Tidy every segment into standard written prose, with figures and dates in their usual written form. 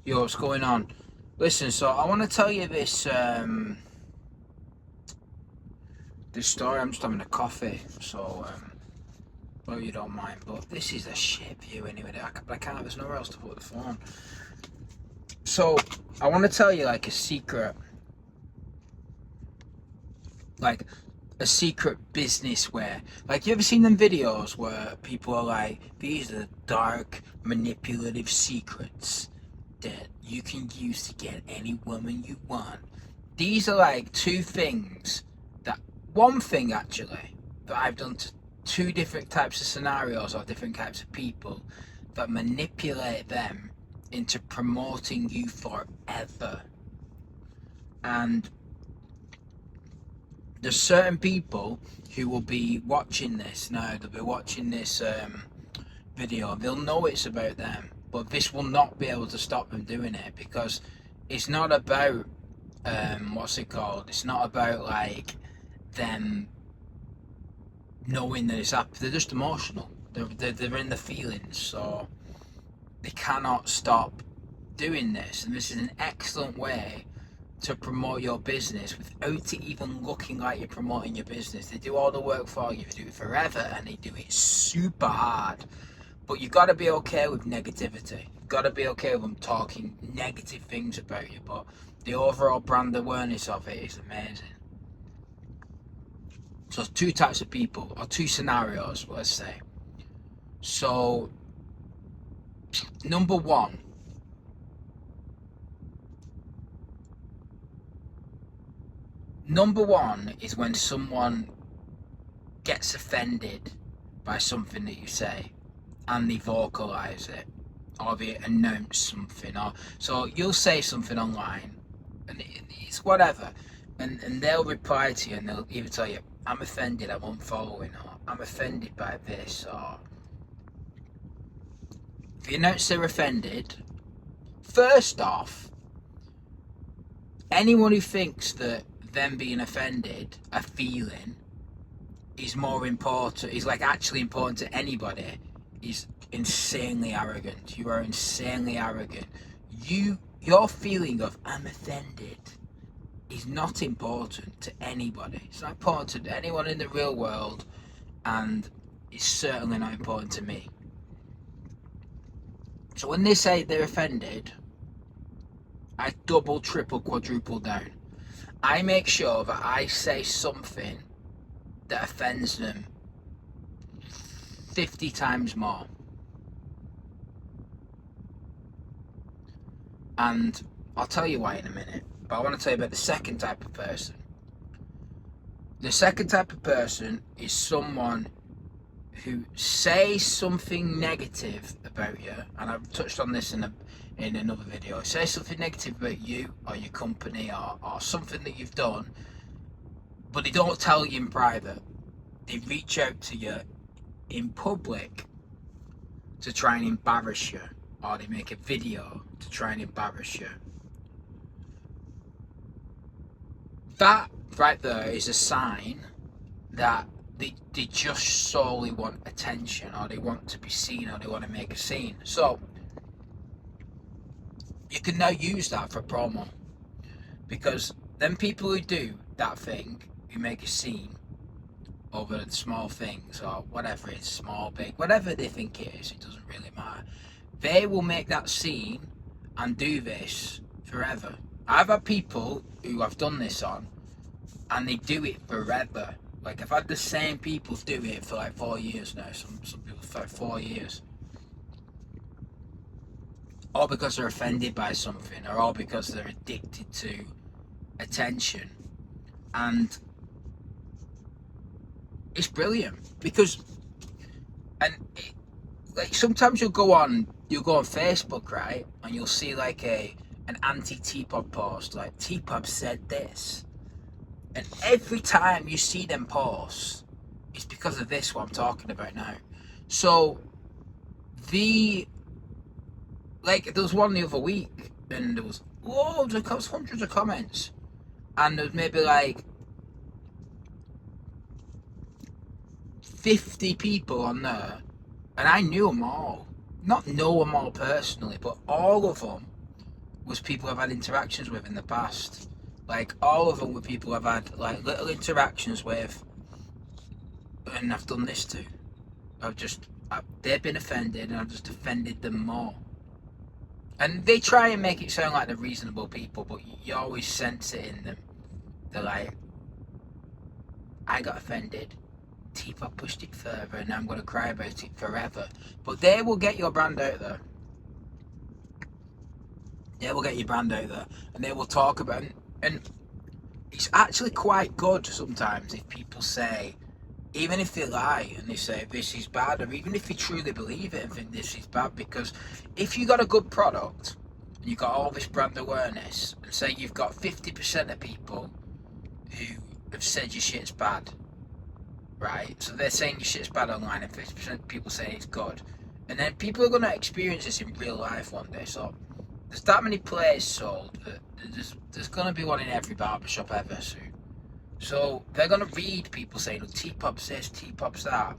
Yo, what's going on? Listen, so I want to tell you this story. I'm just having a coffee, so well, you don't mind, but this is a shit view anyway. I can't. There's nowhere else to put the phone. So I want to tell you like a secret, like a secret business where, like, you ever seen them videos where people are like, these are the dark, manipulative secrets that you can use to get any woman you want. These are like one thing actually, that I've done to two different types of scenarios or different types of people that manipulate them into promoting you forever. And there's certain people who will be watching this now, they'll be watching this video, they'll know it's about them, but this will not be able to stop them doing it, because it's not about what's it called, it's not about like them knowing that it's happening. They're just emotional, they're in the feelings, so they cannot stop doing this. And this is an excellent way to promote your business without it even looking like you're promoting your business. They do all the work for you, they do it forever, and they do it super hard. But you've got to be okay with negativity. You've got to be okay with them talking negative things about you, but the overall brand awareness of it is amazing. So it's two types of people, or two scenarios, let's say. So, number one, is when someone gets offended by something that you say and they vocalize it, or they announce something, or so you'll say something online and it's whatever, and they'll reply to you and they'll either tell you, I'm offended, I'm unfollowing, or I'm offended by this, or if you announce they're offended, first off, anyone who thinks that them being offended, a feeling, is more important, is like actually important to anybody, is insanely arrogant. You are insanely arrogant. Your feeling of I'm offended is not important to anybody. It's not important to anyone in the real world, and it's certainly not important to me. So when they say they're offended, I double, triple, quadruple down. I make sure that I say something that offends them 50 times more. And I'll tell you why in a minute, but I want to tell you about the second type of person. The second type of person is someone who says something negative about you, and I've touched on this in another video. Say something negative about you or your company, or something that you've done, but they don't tell you in private. They reach out to you in public to try and embarrass you, or they make a video to try and embarrass you. That right there is a sign that they just solely want attention, or they want to be seen, or they want to make a scene. So you can now use that for promo, because then people who do that thing, who make a scene over small things or whatever it's small, big, whatever they think it is, it doesn't really matter. They will make that scene and do this forever. I've had people who I've done this on, and they do it forever. Like, I've had the same people do it for like 4 years now. Some people for 4 years. All because they're offended by something, or all because they're addicted to attention. And it's brilliant, because, like, sometimes you'll go on Facebook, right, and you'll see like an anti-T-Pod post, like, T-Pod said this, and every time you see them posts, it's because of this, what I'm talking about now. So there was one the other week, and there was hundreds of comments, and there was maybe like 50 people on there, and I knew them all. Not know them all personally, but all of them was people I've had interactions with in the past. Like, all of them were people I've had, like, little interactions with, and I've done this to. They've been offended, and I've just offended them more. And they try and make it sound like they're reasonable people, but you always sense it in them. They're like, I got offended. T-Pop pushed it further, and I'm going to cry about it forever. But they will get your brand out there. They will get your brand out there, and they will talk about it. And it's actually quite good sometimes if people say, even if they lie and they say this is bad, or even if they truly believe it and think this is bad, because if you got a good product and you got all this brand awareness, and say you've got 50% of people who have said your shit's bad, right? So they're saying your shit's bad online, and 50% of people say it's good, and then people are going to experience this in real life one day. So there's that many plays sold that there's going to be one in every barbershop ever soon. So they're going to read people saying, oh, T-Pop's this, T-Pop's that.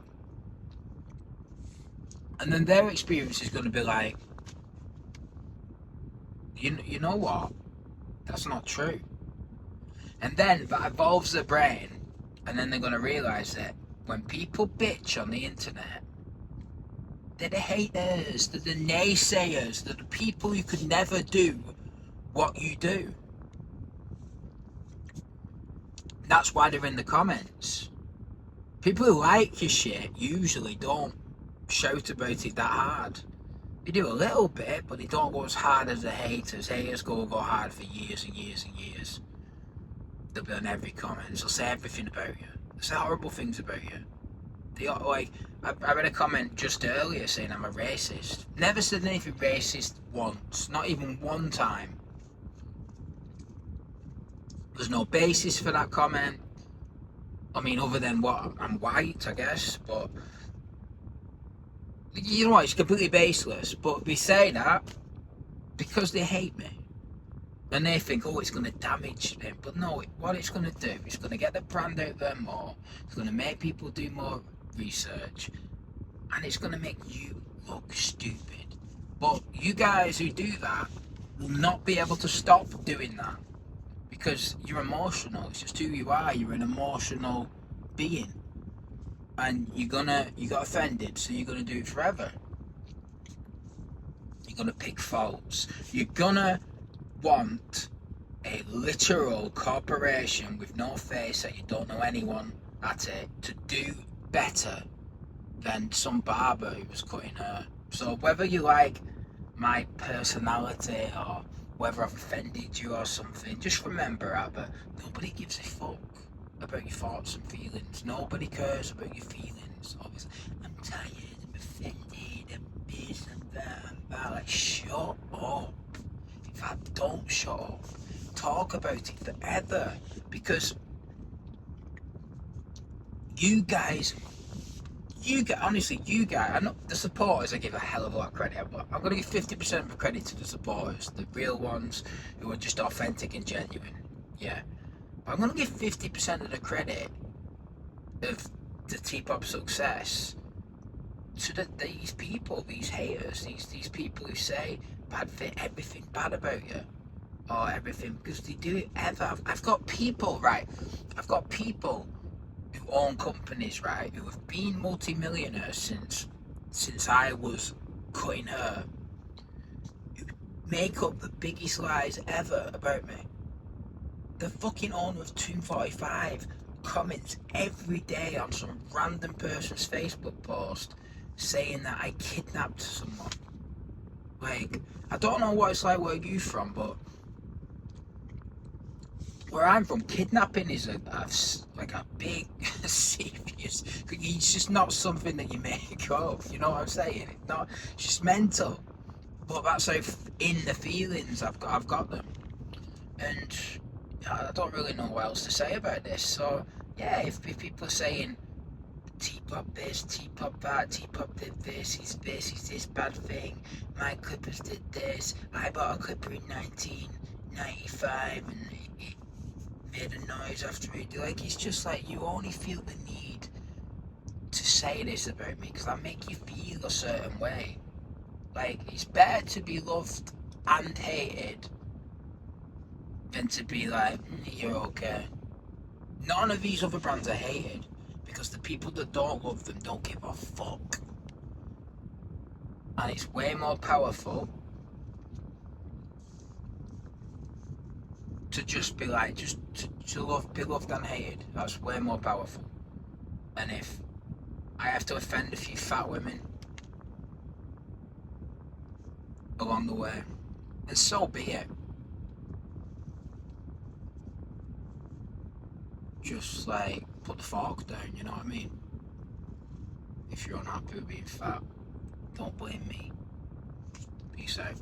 And then their experience is going to be like, you know what? That's not true. And then that evolves their brain, and then they're going to realise that when people bitch on the internet, they're the haters, they're the naysayers, they're the people who could never do what you do. That's why they're in the comments. People who like your shit usually don't shout about it that hard. They do a little bit, but they don't go as hard as the haters. Haters go hard for years and years and years. They'll be on every comment. They'll say everything about you. They'll say horrible things about you. They like, I read a comment just earlier saying I'm a racist. Never said anything racist once, not even one time. There's no basis for that comment. I mean, other than what, I'm white, I guess, but you know what, it's completely baseless. But they say that because they hate me. And they think, oh, it's going to damage them. But no, what it's going to do, it's going to get the brand out there more. It's going to make people do more research. And it's going to make you look stupid. But you guys who do that will not be able to stop doing that. Because you're emotional. It's just who you are. You're an emotional being. And you got offended, so you're going to do it forever. You're going to pick faults. You're going to want a literal corporation with no face, that you don't know anyone at it, to do better than some barber who was cutting hair. So whether you like my personality or whether I've offended you or something, just remember, Abba, nobody gives a fuck about your thoughts and feelings. Nobody cares about your feelings. Obviously, I'm tired, I'm offended, I'm this and that and that. Like, shut up. In fact, don't shut up. Talk about it forever. Because you guys, honestly, I know the supporters, I give a hell of a lot of credit, but I'm going to give 50% of the credit to the supporters, the real ones who are just authentic and genuine. Yeah. But I'm going to give 50% of the credit of the T-Pop success to these people, these haters, these people who say everything bad about you, or everything, because they do it ever. I've got people, right? I've got people who own companies, right, who have been multi-millionaires since I was cutting hair, who make up the biggest lies ever about me. The fucking owner of 245 comments every day on some random person's Facebook post saying that I kidnapped someone. Like, I don't know what it's like where you're from, but where I'm from, kidnapping is a big, serious. It's just not something that you make up. You know what I'm saying? It's just mental. But that's how in the feelings I've got them, and I don't really know what else to say about this. So yeah, if people are saying T-Pop this, T-Pop that, T-Pop did this, he's this bad thing, my clippers did this, I bought a clipper in 1995 and it made a noise after it. Like, it's just like, you only feel the need to say this about me because I make you feel a certain way. Like, it's better to be loved and hated than to be like, you're okay. None of these other brands are hated because the people that don't love them don't give a fuck. And it's way more powerful to just be like, be loved and hated. That's way more powerful. And if I have to offend a few fat women along the way, and so be it. Just like put the fork down, you know what I mean? If you're unhappy with being fat, don't blame me. Peace out.